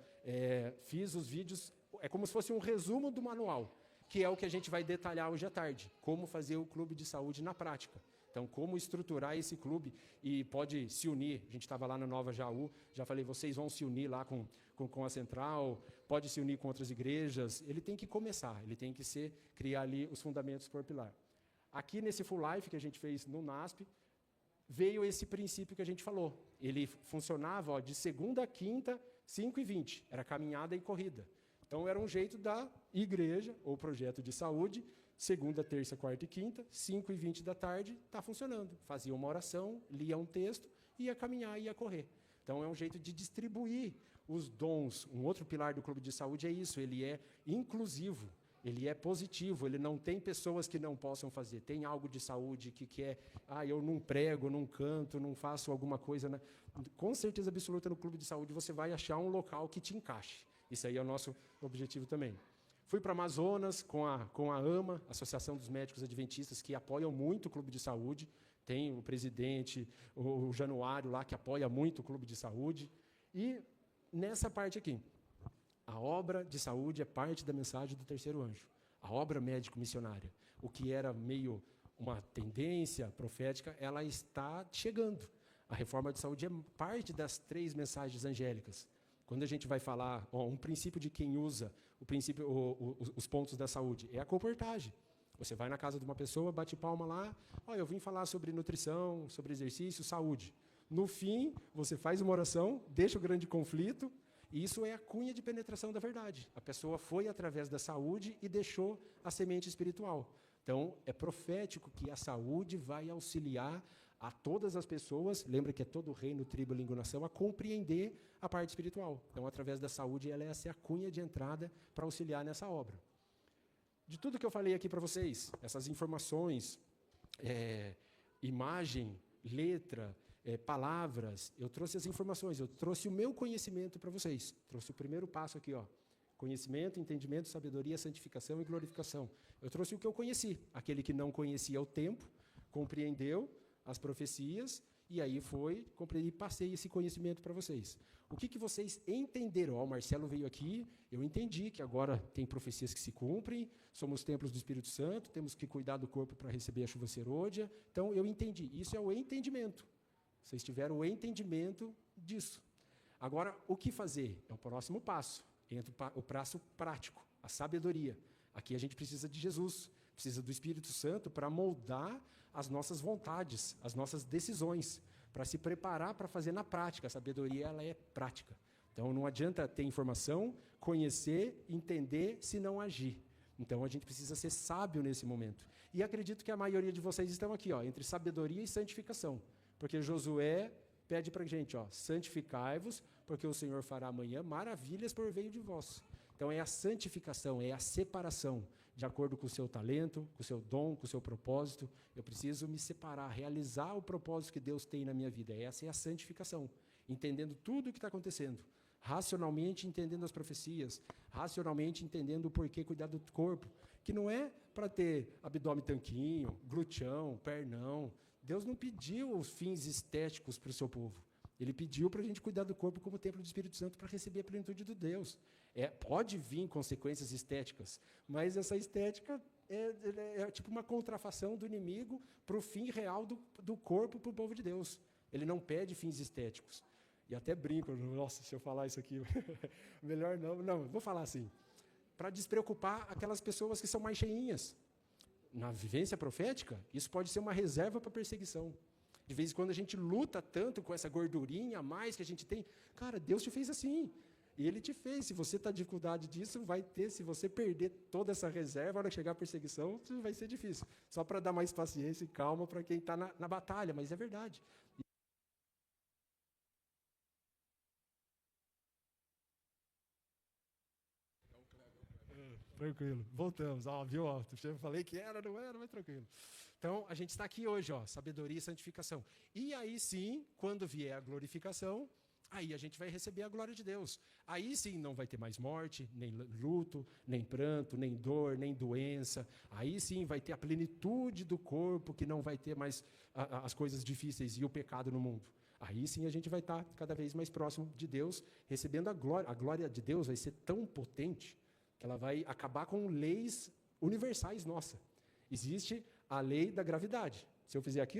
fiz os vídeos, é como se fosse um resumo do manual, que é o que a gente vai detalhar hoje à tarde, como fazer o clube de saúde na prática. Então, como estruturar esse clube e pode se unir. A gente estava lá na Nova Jaú, já falei, vocês vão se unir lá com a Central, pode se unir com outras igrejas. Ele tem que começar, ele tem que criar ali os fundamentos por pilar. Aqui nesse Full Life que a gente fez no NASP, veio esse princípio que a gente falou. Ele funcionava de segunda a quinta, 5h20. Era caminhada e corrida. Então, era um jeito da igreja, ou projeto de saúde, segunda, terça, quarta e quinta, 5h20 da tarde, está funcionando. Fazia uma oração, lia um texto, ia caminhar e ia correr. Então, é um jeito de distribuir os dons. Um outro pilar do clube de saúde é isso, ele é inclusivo. Ele é positivo, ele não tem pessoas que não possam fazer. Tem algo de saúde que quer, eu não prego, não canto, não faço alguma coisa. Com certeza absoluta, no clube de saúde, você vai achar um local que te encaixe. Isso aí é o nosso objetivo também. Fui para Amazonas com a AMA, Associação dos Médicos Adventistas, que apoiam muito o clube de saúde. Tem o presidente, o Januário lá, que apoia muito o clube de saúde. E nessa parte aqui, a obra de saúde é parte da mensagem do terceiro anjo. A obra médico-missionária, o que era meio uma tendência profética, ela está chegando. A reforma de saúde é parte das 3 mensagens angélicas. Quando a gente vai falar, um princípio de quem usa os pontos da saúde, é a comportagem. Você vai na casa de uma pessoa, bate palma lá, eu vim falar sobre nutrição, sobre exercício, saúde. No fim, você faz uma oração, deixa o grande conflito, e isso é a cunha de penetração da verdade. A pessoa foi através da saúde e deixou a semente espiritual. Então, é profético que a saúde vai auxiliar a todas as pessoas, lembra que é todo reino, tribo, língua, nação, a compreender a parte espiritual. Então, através da saúde, essa é a cunha de entrada para auxiliar nessa obra. De tudo que eu falei aqui para vocês, essas informações, imagem, letra, palavras, eu trouxe as informações, eu trouxe o meu conhecimento para vocês. Trouxe o primeiro passo aqui, conhecimento, entendimento, sabedoria, santificação e glorificação. Eu trouxe o que eu conheci. Aquele que não conhecia o tempo, compreendeu as profecias E aí comprei e passei esse conhecimento para vocês. O que vocês entenderam? O Marcelo veio aqui, eu entendi que agora tem profecias que se cumprem, somos templos do Espírito Santo, temos que cuidar do corpo para receber a chuva serôdia. Então, eu entendi. Isso é o entendimento. Vocês tiveram o entendimento disso. Agora, o que fazer? É o próximo passo. Entra o passo prático, a sabedoria. Aqui a gente precisa de Jesus, precisa do Espírito Santo para moldar as nossas vontades, as nossas decisões, para se preparar para fazer na prática. A sabedoria, ela é prática. Então, não adianta ter informação, conhecer, entender, se não agir. Então, a gente precisa ser sábio nesse momento. E acredito que a maioria de vocês estão aqui, entre sabedoria e santificação. Porque Josué pede para a gente, santificai-vos, porque o Senhor fará amanhã maravilhas por meio de vós. Então, é a santificação, é a separação, de acordo com o seu talento, com o seu dom, com o seu propósito. Eu preciso me separar, realizar o propósito que Deus tem na minha vida. Essa é a santificação, entendendo tudo o que está acontecendo. Racionalmente entendendo as profecias, racionalmente entendendo o porquê cuidar do corpo, que não é para ter abdômen tanquinho, glúteo, pernão. Deus não pediu os fins estéticos para o seu povo. Ele pediu para a gente cuidar do corpo como templo do Espírito Santo para receber a plenitude de Deus. Pode vir consequências estéticas, mas essa estética é tipo uma contrafação do inimigo para o fim real do corpo para o povo de Deus. Ele não pede fins estéticos. E até brinco, nossa, se eu falar isso aqui, melhor não, vou falar assim, para despreocupar aquelas pessoas que são mais cheinhas. Na vivência profética, isso pode ser uma reserva para perseguição. De vez em quando a gente luta tanto com essa gordurinha a mais que a gente tem. Cara, Deus te fez assim. E Ele te fez. Se você está em dificuldade disso, vai ter. Se você perder toda essa reserva, na hora que chegar a perseguição, vai ser difícil. Só para dar mais paciência e calma para quem está na batalha. Mas é verdade. Tranquilo. Voltamos. Viu? Eu falei que não era, mas tranquilo. Então, a gente está aqui hoje, sabedoria e santificação. E aí sim, quando vier a glorificação, aí a gente vai receber a glória de Deus. Aí sim não vai ter mais morte, nem luto, nem pranto, nem dor, nem doença. Aí sim vai ter a plenitude do corpo, que não vai ter mais as coisas difíceis e o pecado no mundo. Aí sim a gente vai estar cada vez mais próximo de Deus, recebendo a glória. A glória de Deus vai ser tão potente que ela vai acabar com leis universais nossas. Existe a lei da gravidade. Se eu fizer aqui,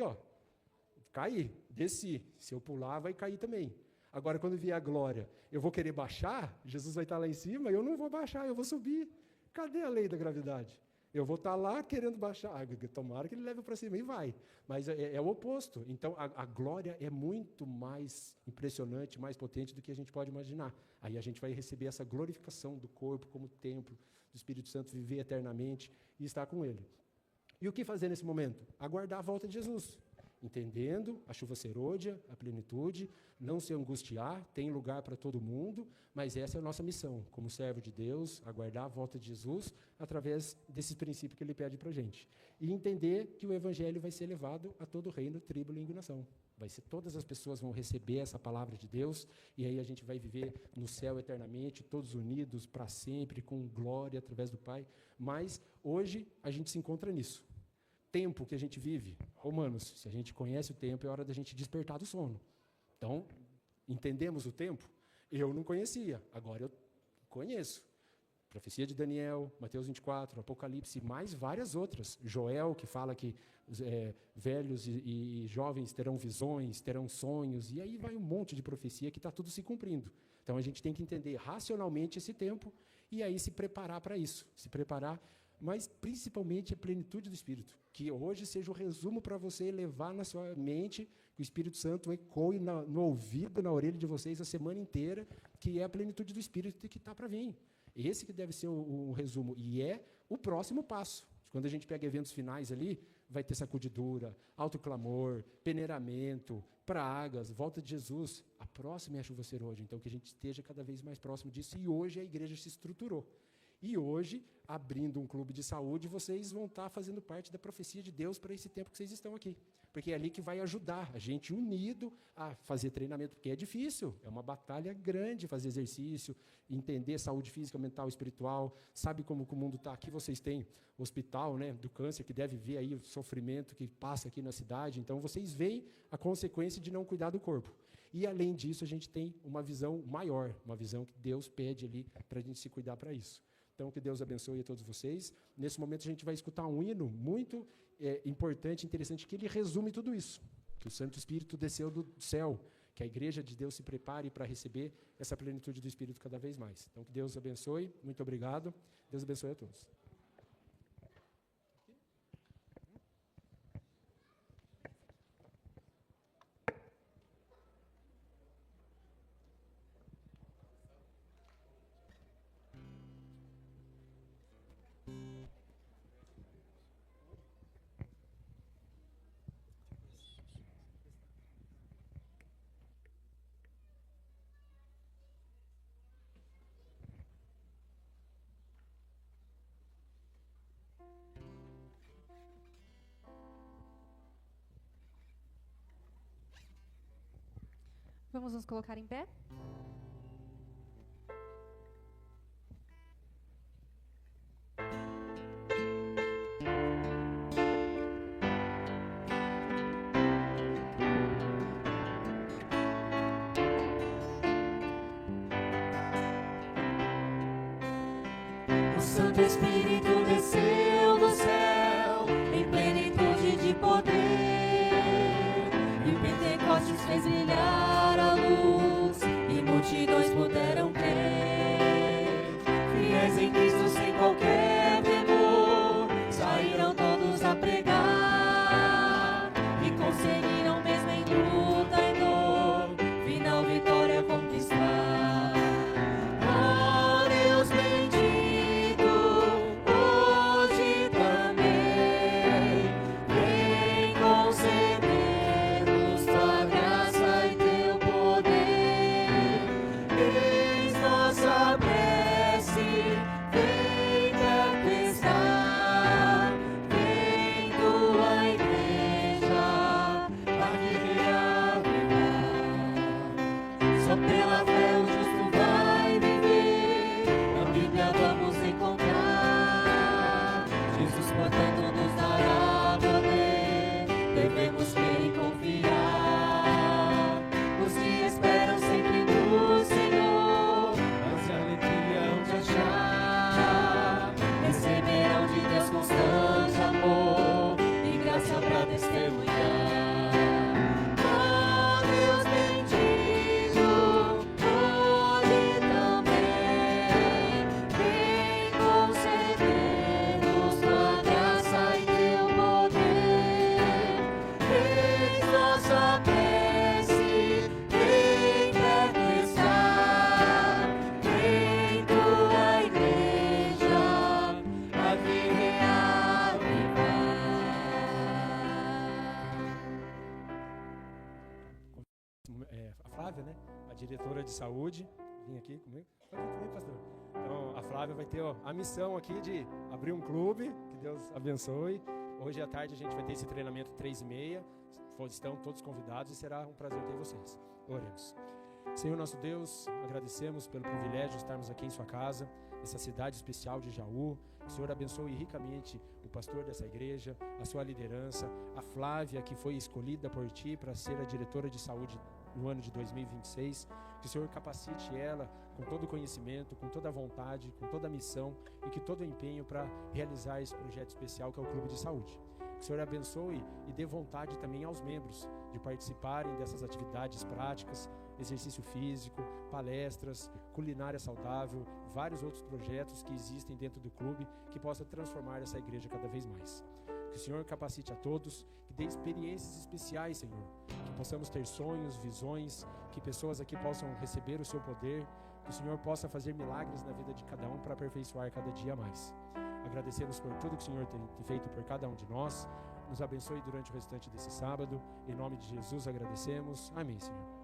cair, desci. Se eu pular, vai cair também. Agora, quando vier a glória, eu vou querer baixar, Jesus vai estar lá em cima, eu não vou baixar, eu vou subir. Cadê a lei da gravidade? Eu vou estar lá querendo baixar. Tomara que ele leve para cima e vai. Mas é o oposto. Então, a glória é muito mais impressionante, mais potente do que a gente pode imaginar. Aí a gente vai receber essa glorificação do corpo como templo do Espírito Santo, viver eternamente e estar com Ele. E o que fazer nesse momento? Aguardar a volta de Jesus. Entendendo a chuva serôdia, a plenitude, não se angustiar, tem lugar para todo mundo, mas essa é a nossa missão, como servo de Deus, aguardar a volta de Jesus através desse princípio que Ele pede para a gente. E entender que o Evangelho vai ser levado a todo o reino, tribo, língua e nação. Todas as pessoas vão receber essa palavra de Deus, e aí a gente vai viver no céu eternamente, todos unidos para sempre, com glória através do Pai. Mas hoje a gente se encontra nisso. Tempo que a gente vive, Romanos, se a gente conhece o tempo, é hora da gente despertar do sono. Então, entendemos o tempo? Eu não conhecia, agora eu conheço. Profecia de Daniel, Mateus 24, Apocalipse, mais várias outras. Joel, que fala que velhos e jovens terão visões, terão sonhos, e aí vai um monte de profecia que está tudo se cumprindo. Então, a gente tem que entender racionalmente esse tempo e aí se preparar para isso, se preparar, mas principalmente a plenitude do Espírito. Que hoje seja o resumo para você levar na sua mente, que o Espírito Santo ecoe no ouvido, na orelha de vocês a semana inteira, que é a plenitude do Espírito que está para vir. Esse que deve ser o resumo. E é o próximo passo. Quando a gente pega eventos finais ali, vai ter sacudidura, alto clamor, peneiramento, pragas, volta de Jesus. A próxima é a chuva serôdia. Então, que a gente esteja cada vez mais próximo disso. E hoje a igreja se estruturou. E hoje, abrindo um clube de saúde, vocês vão estar fazendo parte da profecia de Deus para esse tempo que vocês estão aqui. Porque é ali que vai ajudar a gente unido a fazer treinamento, porque é difícil, é uma batalha grande fazer exercício, entender saúde física, mental, espiritual, sabe como que o mundo está. Aqui vocês têm hospital, né, do câncer, que deve ver aí o sofrimento que passa aqui na cidade, então vocês veem a consequência de não cuidar do corpo. E, além disso, a gente tem uma visão maior, uma visão que Deus pede ali para a gente se cuidar para isso. Então, que Deus abençoe a todos vocês. Nesse momento, a gente vai escutar um hino muito importante, interessante, que ele resume tudo isso. Que o Santo Espírito desceu do céu, que a igreja de Deus se prepare para receber essa plenitude do Espírito cada vez mais. Então, que Deus abençoe. Muito obrigado. Deus abençoe a todos. Vamos nos colocar em pé? O Santo Espírito desceu do céu em plenitude de poder, e Pentecostes fez brilhar a luz e multidões puderam crer. Fiéis em Cristo sem qualquer temor, saíram todos a pregar e conseguiram mesmo em luta e dor, final vitória conquistar. Oh, Deus bendito, hoje também vem conceder-nos tua graça e teu poder. Eis nossa prece, vem perto estar, vem tua igreja aqui reavivar. Só pela fé o justo vai viver, na Bíblia vamos encontrar. Jesus, portanto, nos dará poder, devemos crer e confiar. Os que esperam sempre no Senhor, mas a alegria hão de achar. Receberão de Deus constante amor e graça para testemunhar. Oh, Deus bendito, hoje também vem conceder-nos tua graça e teu poder. Eis nossa prece, vem perto estar, vem tua igreja aqui reavivar. A Flávia, né, a diretora de saúde, vem aqui comigo. Pode vir também, pastor. Então, a Flávia vai ter a missão aqui de abrir um clube, que Deus abençoe. Hoje à tarde a gente vai ter esse treinamento 3h30, estão todos convidados e será um prazer ter vocês. Oremos. Senhor nosso Deus, agradecemos pelo privilégio de estarmos aqui em sua casa, nessa cidade especial de Jaú. Que o Senhor abençoe ricamente o pastor dessa igreja, a sua liderança, a Flávia, que foi escolhida por ti para ser a diretora de saúde no ano de 2026. Que o Senhor capacite ela com todo o conhecimento, com toda a vontade, com toda a missão e que todo o empenho para realizar esse projeto especial que é o Clube de Saúde. Que o Senhor abençoe e dê vontade também aos membros de participarem dessas atividades práticas, exercício físico, palestras, culinária saudável, vários outros projetos que existem dentro do clube que possa transformar essa igreja cada vez mais. Que o Senhor capacite a todos, que dê experiências especiais, Senhor, que possamos ter sonhos, visões, que pessoas aqui possam receber o seu poder, que o Senhor possa fazer milagres na vida de cada um para aperfeiçoar cada dia mais. Agradecemos por tudo que o Senhor tem feito por cada um de nós. Nos abençoe durante o restante desse sábado. Em nome de Jesus agradecemos. Amém, Senhor.